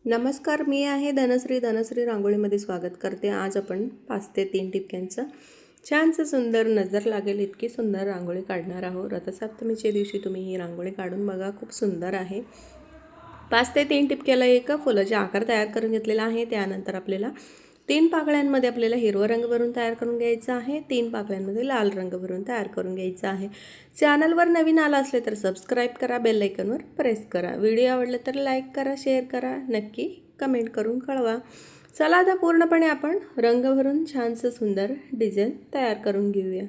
नमस्कार, मी आहे धनश्री रांगोळीमध्ये स्वागत करते. आज आपण 5 ते 3 टिपक्यांचं छानसं सुंदर नजर लागेल इतकी सुंदर रांगोळी काढणार आहोत. रथसप्तमीच्या दिवशी तुम्ही ही रांगोळी काढून बघा, खूप सुंदर आहे. 5 ते 3 टिपक्याला एक फुलाचा आकार तयार करून घेतलेला आहे. त्यानंतर आपल्याला 3 पाकळ्यांमध्ये आपल्याला हिरवा रंग भरून तयार करून घ्यायचा आहे. 3 पाकळ्यांमध्ये लाल रंग भरून तयार करून घ्यायचा आहे. चॅनलवर नवीन आला असले तर सबस्क्राईब करा, बेल आयकॉनवर प्रेस करा. व्हिडिओ आवडला तर लाईक करा, शेअर करा, नक्की कमेंट करून कळवा. चला आता पूर्णपणे आपण रंग भरून छानसं सुंदर डिझाईन तयार करून घेऊया.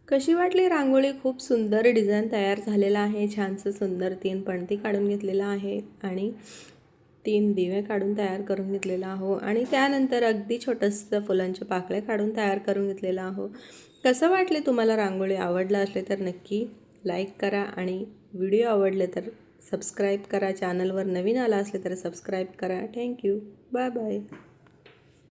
कशी वाटली रांगोळी? खूप सुंदर डिझाईन तयार झालेला आहे. छानसं सुंदर 3 पणती काढून घेतलेला आहे आणि 3 दिवे काढून तयार करून घेतलेला आहो आणि त्यानंतर अगदी छोटंसं फुलांच्या पाकळ्या काढून तयार करून घेतलेला आहो. कसं वाटले तुम्हाला रांगोळी? आवडलं असले तर नक्की लाईक करा आणि व्हिडिओ आवडले तर सबस्क्राईब करा. चॅनलवर नवीन आला असले तर सबस्क्राईब करा. थँक्यू. Bye bye.